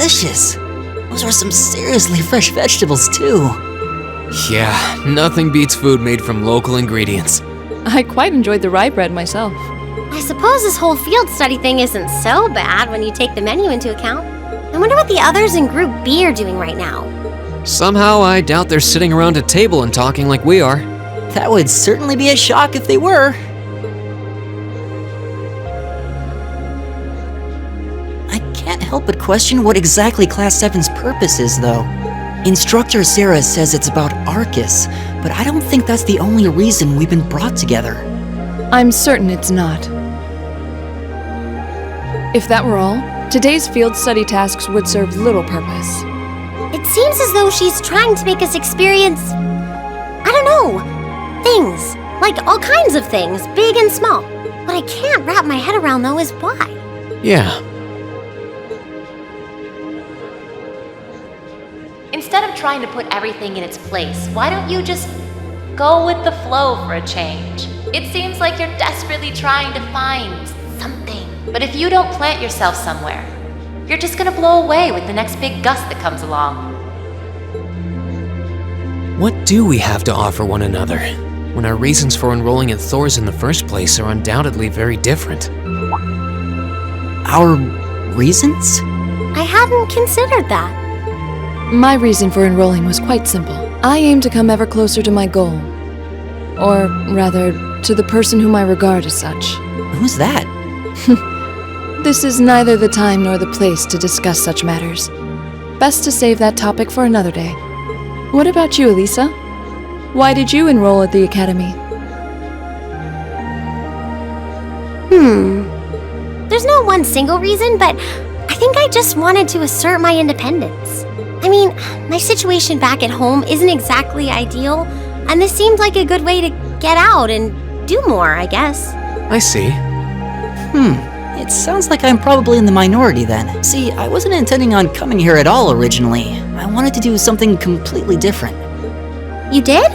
delicious. Those were some seriously fresh vegetables, too. Yeah, nothing beats food made from local ingredients. I quite enjoyed the rye bread myself. I suppose this whole field study thing isn't so bad when you take the menu into account. I wonder what the others in Group B are doing right now. Somehow, I doubt they're sitting around a table and talking like we are. That would certainly be a shock if they were. I can't help but question what exactly Class 7's purpose is, though. Instructor Sarah says it's about Arcus, but I don't think that's the only reason we've been brought together. I'm certain it's not. If that were all, today's field study tasks would serve little purpose. It seems as though she's trying to make us experience, I don't know, things. Like all kinds of things, big and small. What I can't wrap my head around, though, is why. Yeah. Instead of trying to put everything in its place, why don't you just go with the flow for a change? It seems like you're desperately trying to find something. But if you don't plant yourself somewhere, you're just gonna blow away with the next big gust that comes along. What do we have to offer one another, when our reasons for enrolling at Thor's in the first place are undoubtedly very different? Our reasons? I hadn't considered that. My reason for enrolling was quite simple. I aim to come ever closer to my goal. Or rather, to the person whom I regard as such. Who's that? This is neither the time nor the place to discuss such matters. Best to save that topic for another day. What about you, Elisa? Why did you enroll at the academy? There's no one single reason, but I think I just wanted to assert my independence. I mean, my situation back at home isn't exactly ideal, and this seemed like a good way to get out and do more, I guess. I see. It sounds like I'm probably in the minority then. See, I wasn't intending on coming here at all originally. I wanted to do something completely different. You did?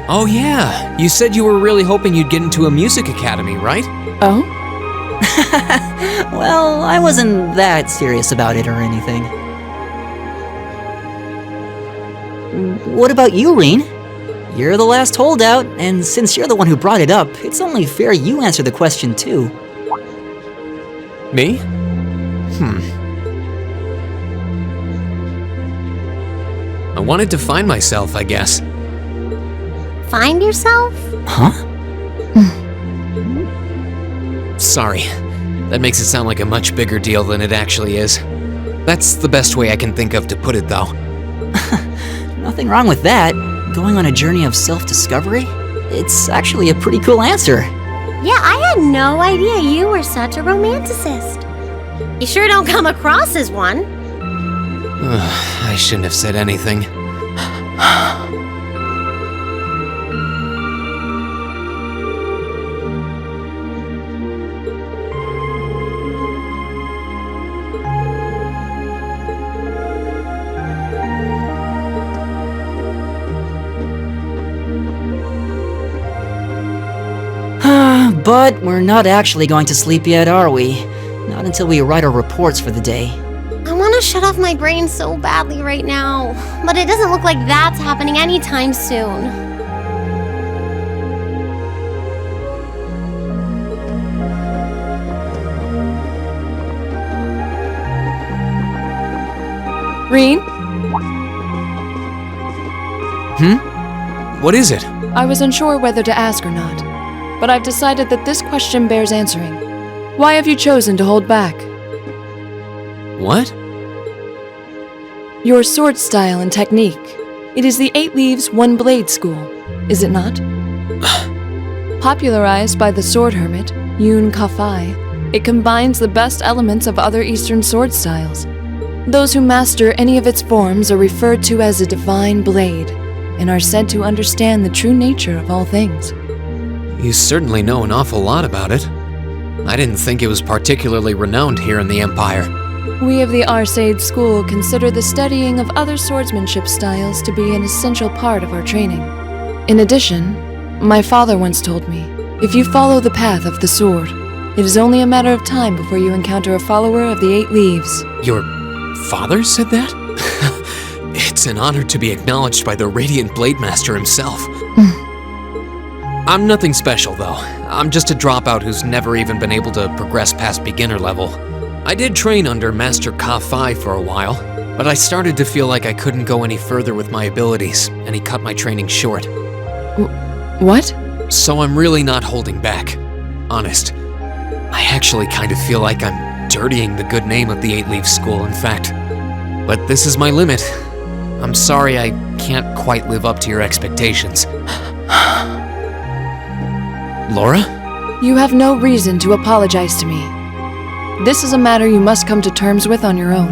Oh yeah, you said you were really hoping you'd get into a music academy, right? Oh? Well, I wasn't that serious about it or anything. What about you, Rean? You're the last holdout, and since you're the one who brought it up, it's only fair you answer the question too. Me? I wanted to find myself, I guess. Find yourself? Huh? Sorry, that makes it sound like a much bigger deal than it actually is. That's the best way I can think of to put it, though. Nothing wrong with that. Going on a journey of self-discovery? It's actually a pretty cool answer. Yeah, I had no idea you were such a romanticist. You sure don't come across as one. I shouldn't have said anything. But we're not actually going to sleep yet, are we? Not until we write our reports for the day. I want to shut off my brain so badly right now, but it doesn't look like that's happening anytime soon. Rean? What is it? I was unsure whether to ask or not, but I've decided that this question bears answering. Why have you chosen to hold back? What? Your sword style and technique. It is the 8 Leaves, 1 Blade school, is it not? Popularized by the sword hermit, Yun Ka-Fai, it combines the best elements of other Eastern sword styles. Those who master any of its forms are referred to as a divine blade, and are said to understand the true nature of all things. You certainly know an awful lot about it. I didn't think it was particularly renowned here in the Empire. We of the Arseid school consider the studying of other swordsmanship styles to be an essential part of our training. In addition, my father once told me, if you follow the path of the sword, it is only a matter of time before you encounter a follower of the 8 Leaves. Your father said that? It's an honor to be acknowledged by the Radiant Blade Master himself. I'm nothing special, though. I'm just a dropout who's never even been able to progress past beginner level. I did train under Master Ka-Fi for a while, but I started to feel like I couldn't go any further with my abilities, and he cut my training short. What? So I'm really not holding back. Honest. I actually kind of feel like I'm dirtying the good name of the Eight Leaf School, in fact. But this is my limit. I'm sorry I can't quite live up to your expectations. Laura? You have no reason to apologize to me. This is a matter you must come to terms with on your own.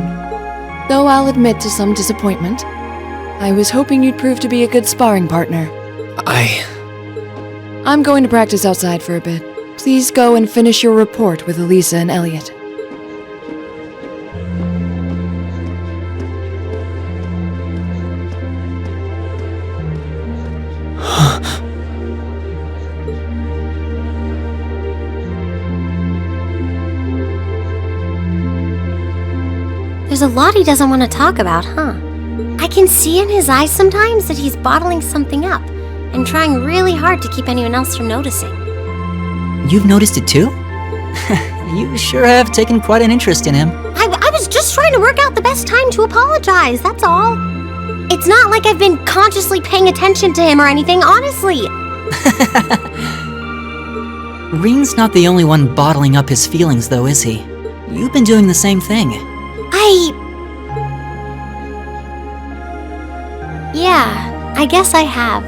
Though I'll admit to some disappointment. I was hoping you'd prove to be a good sparring partner. I'm going to practice outside for a bit. Please go and finish your report with Elisa and Elliot. There's a lot he doesn't want to talk about, huh? I can see in his eyes sometimes that he's bottling something up and trying really hard to keep anyone else from noticing. You've noticed it too? You sure have taken quite an interest in him. I was just trying to work out the best time to apologize, that's all. It's not like I've been consciously paying attention to him or anything, honestly. Rean's not the only one bottling up his feelings, though, is he? You've been doing the same thing. Yeah, I guess I have.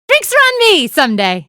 Drinks are on me someday.